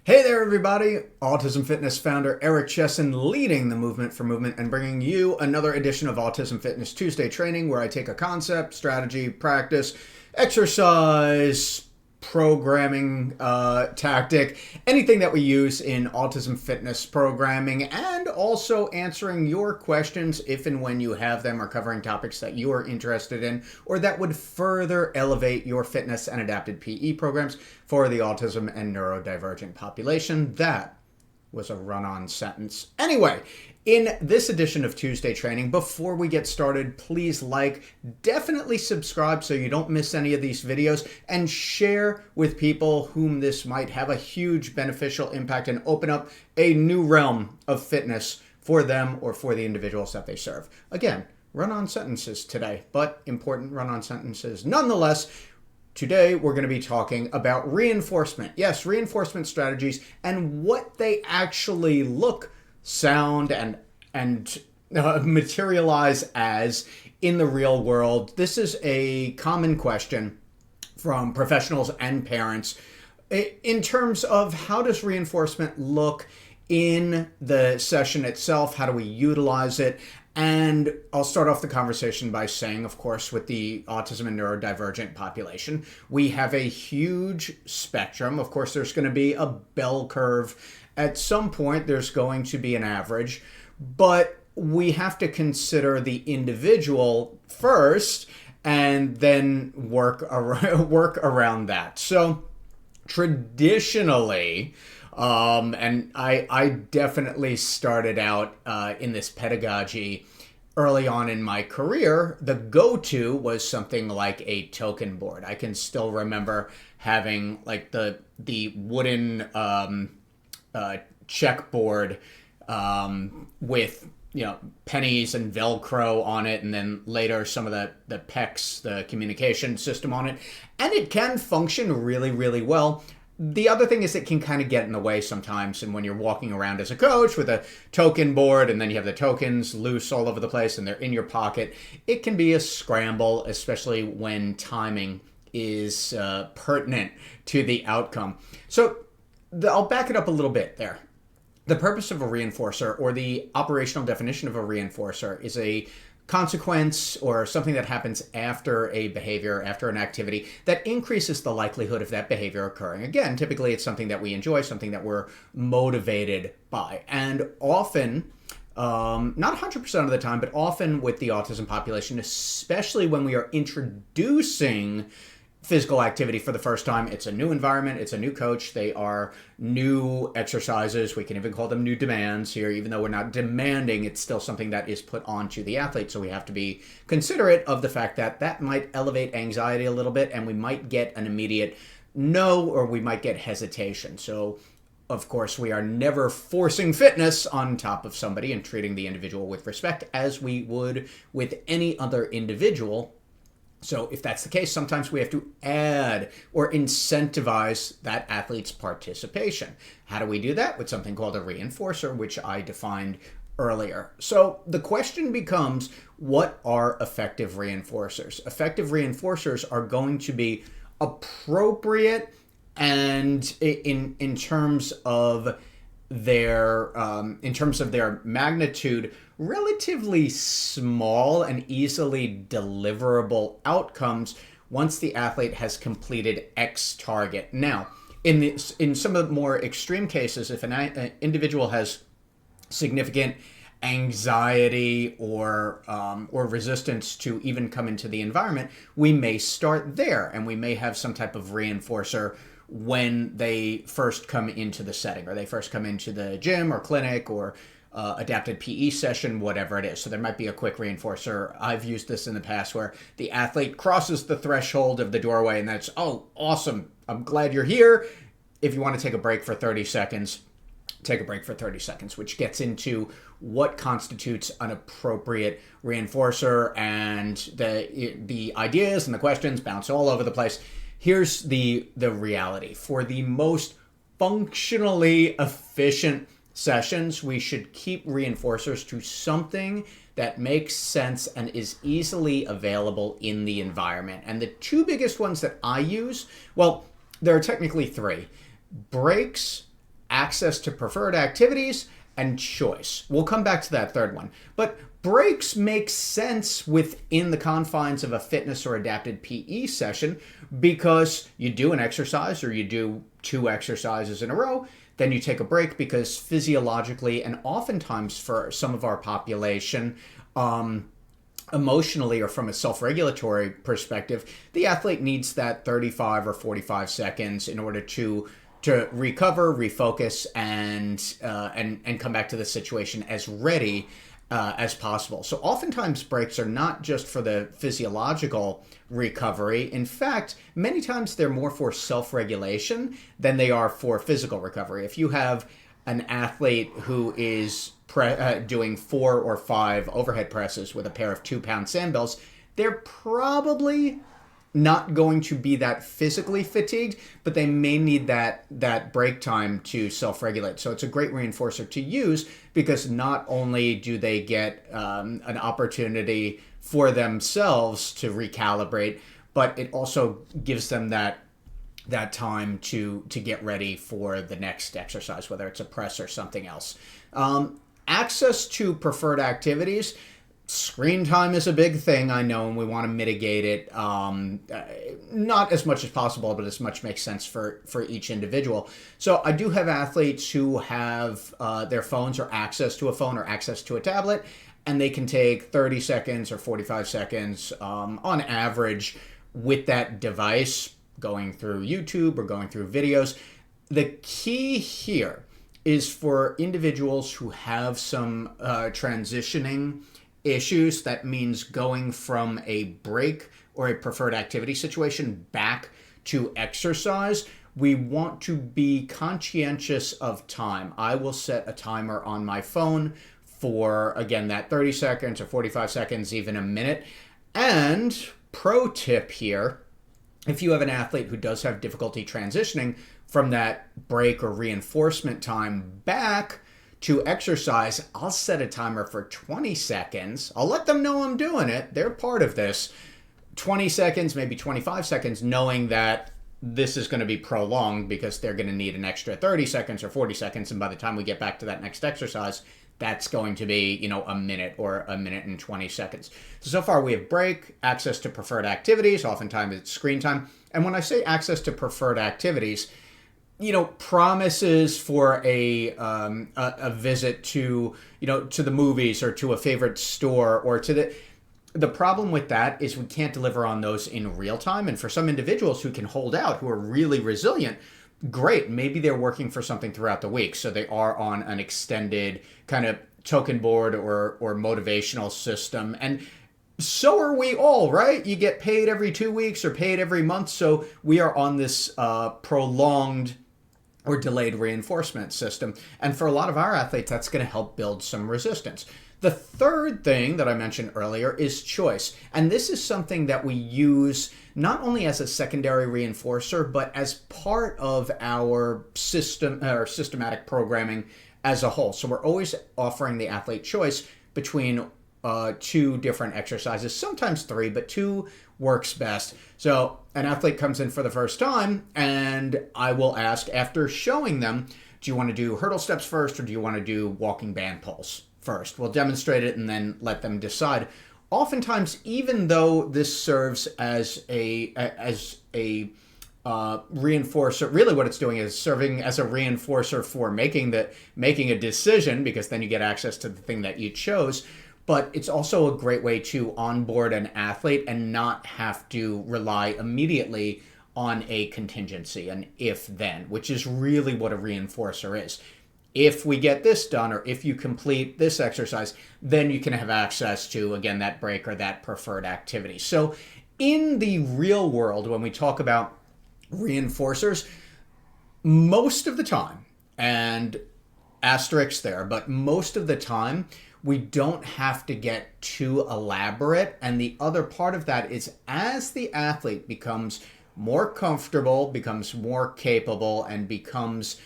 Hey there, everybody! Autism Fitness founder Eric Chessen leading the movement for movement and bringing you another edition of Autism Fitness Tuesday training where I take a concept, strategy, practice, exercise, programming tactic, anything that we use in autism fitness programming, and also answering your questions if and when you have them, or covering topics that you are interested in or that would further elevate your fitness and adapted PE programs for the autism and neurodivergent population. That was a run-on sentence. Anyway, in this edition of Tuesday Training, before we get started, please definitely subscribe so you don't miss any of these videos, and share with people whom this might have a huge beneficial impact and open up a new realm of fitness for them or for the individuals that they serve. Again, run-on sentences today, but important run-on sentences nonetheless. Today, we're going to be talking about reinforcement. Yes, reinforcement strategies and what they actually look, sound, and materialize as in the real world. This is a common question from professionals and parents in terms of how does reinforcement look in the session itself? How do we utilize it? And I'll start off the conversation by saying, of course, with the autism and neurodivergent population, we have a huge spectrum. Of course, there's going to be a bell curve. At some point, there's going to be an average, but we have to consider the individual first and then work around that. So traditionally, and I definitely started out in this pedagogy early on in my career. The go-to was something like a token board. I can still remember having like the wooden checkboard with pennies and Velcro on it, and then later some of the PECs, the communication system on it, and it can function really, really well. The other thing is it can kind of get in the way sometimes, and when you're walking around as a coach with a token board and then you have the tokens loose all over the place and they're in your pocket, it can be a scramble, especially when timing is pertinent to the outcome. So I'll back it up a little bit there. The purpose of a reinforcer, or the operational definition of a reinforcer, is a consequence or something that happens after a behavior, after an activity, that increases the likelihood of that behavior occurring again. Typically, it's something that we enjoy, something that we're motivated by. And often, not 100% of the time, but often with the autism population, especially when we are introducing physical activity for the first time, it's a new environment, it's a new coach, they are new exercises, we can even call them new demands here. Even though we're not demanding, it's still something that is put onto the athlete, so we have to be considerate of the fact that that might elevate anxiety a little bit, and we might get an immediate no, or we might get hesitation. So of course, we are never forcing fitness on top of somebody and treating the individual with respect as we would with any other individual. So if that's the case, sometimes we have to add or incentivize that athlete's participation. How do we do that? With something called a reinforcer, which I defined earlier. So the question becomes, what are effective reinforcers? Effective reinforcers are going to be appropriate and in terms of their magnitude, relatively small and easily deliverable outcomes once the athlete has completed X target. Now, in some of the more extreme cases, if an individual has significant anxiety or resistance to even come into the environment, we may start there, and we may have some type of reinforcer when they first come into the setting, or they first come into the gym or clinic or adapted PE session, whatever it is. So there might be a quick reinforcer. I've used this in the past where the athlete crosses the threshold of the doorway, and that's, oh, awesome, I'm glad you're here. If you want to take a break for 30 seconds, take a break for 30 seconds, which gets into what constitutes an appropriate reinforcer, and the ideas and the questions bounce all over the place. Here's the reality. For the most functionally efficient sessions, we should keep reinforcers to something that makes sense and is easily available in the environment. And the two biggest ones that I use, well, there are technically three: breaks, access to preferred activities, and choice. We'll come back to that third one. But breaks make sense within the confines of a fitness or adapted PE session because you do an exercise or you do 2 exercises in a row, then you take a break because physiologically and oftentimes for some of our population, emotionally or from a self-regulatory perspective, the athlete needs that 35 or 45 seconds in order to recover, refocus, and come back to the situation as ready as possible. So oftentimes breaks are not just for the physiological recovery. In fact, many times they're more for self-regulation than they are for physical recovery. If you have an athlete who is doing 4 or 5 overhead presses with a pair of 2-pound sandbells, they're probably not going to be that physically fatigued, but they may need that break time to self-regulate. So it's a great reinforcer to use because not only do they get an opportunity for themselves to recalibrate, but it also gives them that time to get ready for the next exercise, whether it's a press or something else. Access to preferred activities. Screen time is a big thing, I know, and we want to mitigate it, not as much as possible, but as much makes sense for each individual. So I do have athletes who have their phones or access to a phone or access to a tablet, and they can take 30 seconds or 45 seconds on average with that device, going through YouTube or going through videos. The key here is for individuals who have some transitioning issues. That means going from a break or a preferred activity situation back to exercise. We want to be conscientious of time. I will set a timer on my phone for, again, that 30 seconds or 45 seconds, even a minute. And pro tip here, if you have an athlete who does have difficulty transitioning from that break or reinforcement time back to exercise, I'll set a timer for 20 seconds. I'll let them know I'm doing it. They're part of this. 20 seconds, maybe 25 seconds, knowing that this is going to be prolonged because they're going to need an extra 30 seconds or 40 seconds. And by the time we get back to that next exercise, that's going to be, a minute or a minute and 20 seconds. So far we have break, access to preferred activities. Oftentimes it's screen time. And when I say access to preferred activities, promises for a visit to the movies or to a favorite store or to the problem with that is we can't deliver on those in real time. And for some individuals who can hold out, who are really resilient, great. Maybe they're working for something throughout the week, so they are on an extended kind of token board or motivational system. And so are we all, right? You get paid every 2 weeks or paid every month. So we are on this prolonged or delayed reinforcement system. And for a lot of our athletes, that's going to help build some resistance. The third thing that I mentioned earlier is choice. And this is something that we use not only as a secondary reinforcer, but as part of our systematic programming as a whole. So we're always offering the athlete choice between 2 different exercises, sometimes 3, but 2 works best. So an athlete comes in for the first time and I will ask, after showing them, do you want to do hurdle steps first or do you want to do walking band pulls first? We'll demonstrate it and then let them decide. Oftentimes, even though this serves as a reinforcer, really what it's doing is serving as a reinforcer for making a decision, because then you get access to the thing that you chose. But it's also a great way to onboard an athlete and not have to rely immediately on a contingency, an if-then, which is really what a reinforcer is. If we get this done, or if you complete this exercise, then you can have access to, again, that break or that preferred activity. So in the real world, when we talk about reinforcers, most of the time, and asterisk there, but most of the time, we don't have to get too elaborate. And the other part of that is as the athlete becomes more comfortable, becomes more capable, and becomes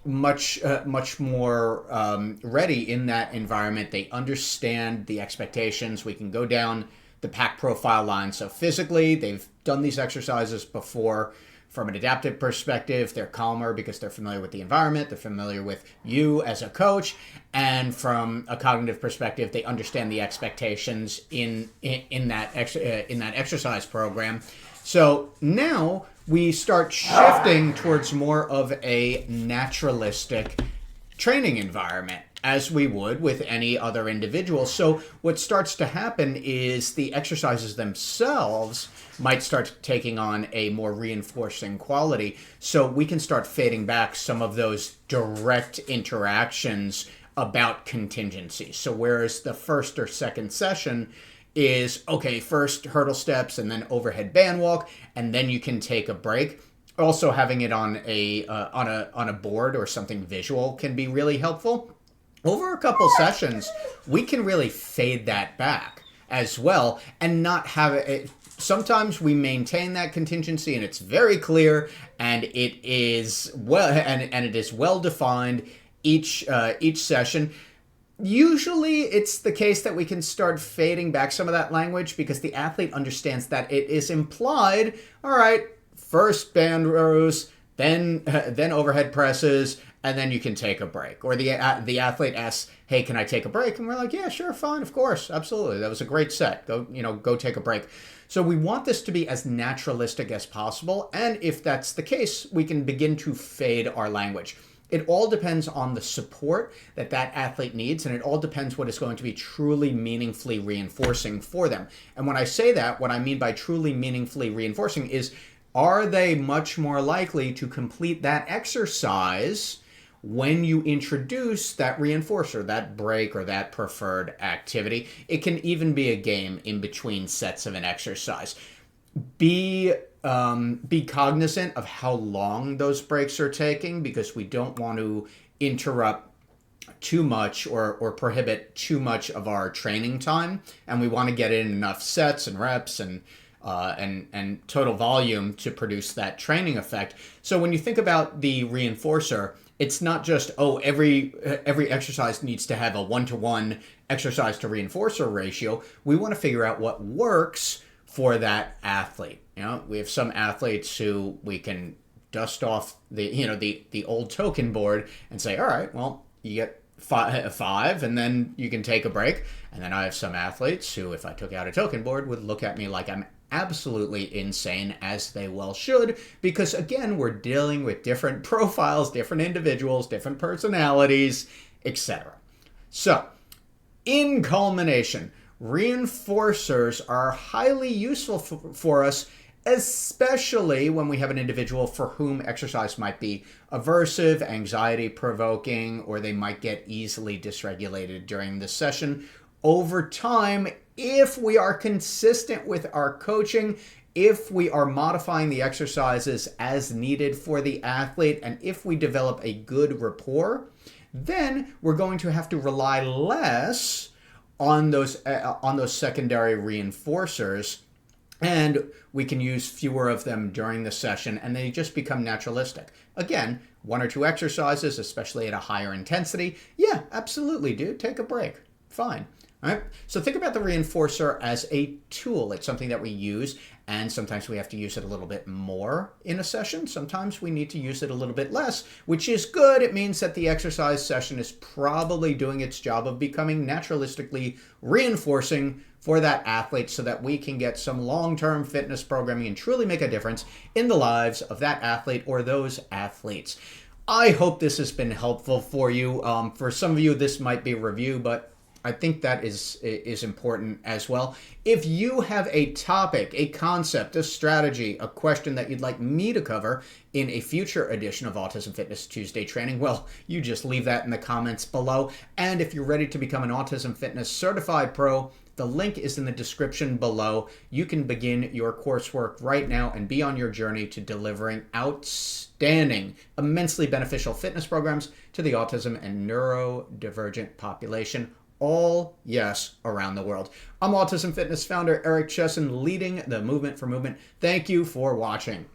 much more ready in that environment, they understand the expectations. We can go down the PAC profile line. So physically, they've done these exercises before. From an adaptive perspective, they're calmer because they're familiar with the environment, they're familiar with you as a coach, and from a cognitive perspective, they understand the expectations in that exercise program. So now we start shifting towards more of a naturalistic training environment, as we would with any other individual. So what starts to happen is the exercises themselves might start taking on a more reinforcing quality. So we can start fading back some of those direct interactions about contingency. So whereas the first or second session is, okay, first hurdle steps and then overhead band walk, and then you can take a break. Also having it on a board or something visual can be really helpful. Over a couple sessions, we can really fade that back as well and not have it. Sometimes we maintain that contingency and it's very clear and it is well defined each session. Usually it's the case that we can start fading back some of that language because the athlete understands that it is implied, all right, first band rows, then overhead presses, and then you can take a break. Or the athlete asks, hey, can I take a break? And we're like, yeah, sure, fine, of course, absolutely. That was a great set. Go take a break. So we want this to be as naturalistic as possible. And if that's the case, we can begin to fade our language. It all depends on the support that athlete needs, and it all depends what is going to be truly meaningfully reinforcing for them. And when I say that, what I mean by truly meaningfully reinforcing is, are they much more likely to complete that exercise when you introduce that reinforcer, that break, or that preferred activity? It can even be a game in between sets of an exercise. Be cognizant of how long those breaks are taking, because we don't want to interrupt too much or prohibit too much of our training time, and we want to get in enough sets and reps and total volume to produce that training effect. So when you think about the reinforcer, it's not just, every exercise needs to have a 1-to-1 exercise to reinforcer ratio. We want to figure out what works for that athlete. We have some athletes who we can dust off the old token board and say, all right, well, you get five and then you can take a break. And then I have some athletes who, if I took out a token board, would look at me like I'm absolutely insane, as they well should, because again, we're dealing with different profiles, different individuals, different personalities, etc. So, in culmination, reinforcers are highly useful for us, especially when we have an individual for whom exercise might be aversive, anxiety provoking, or they might get easily dysregulated during the session. Over time, if we are consistent with our coaching, if we are modifying the exercises as needed for the athlete, and if we develop a good rapport, then we're going to have to rely less on those secondary reinforcers, and we can use fewer of them during the session, and they just become naturalistic. Again, 1 or 2 exercises, especially at a higher intensity, yeah, absolutely, dude, take a break, fine. All right. So think about the reinforcer as a tool. It's something that we use, and sometimes we have to use it a little bit more in a session. Sometimes we need to use it a little bit less, which is good. It means that the exercise session is probably doing its job of becoming naturalistically reinforcing for that athlete, so that we can get some long-term fitness programming and truly make a difference in the lives of that athlete or those athletes. I hope this has been helpful for you. For some of you, this might be a review, but I think that is important as well. If you have a topic, a concept, a strategy, a question that you'd like me to cover in a future edition of Autism Fitness Tuesday Training, well, you just leave that in the comments below. And if you're ready to become an Autism Fitness Certified Pro, the link is in the description below. You can begin your coursework right now and be on your journey to delivering outstanding, immensely beneficial fitness programs to the autism and neurodivergent population. All yes, around the world. I'm Autism Fitness founder Eric Chessen, leading the movement for movement. Thank you for watching.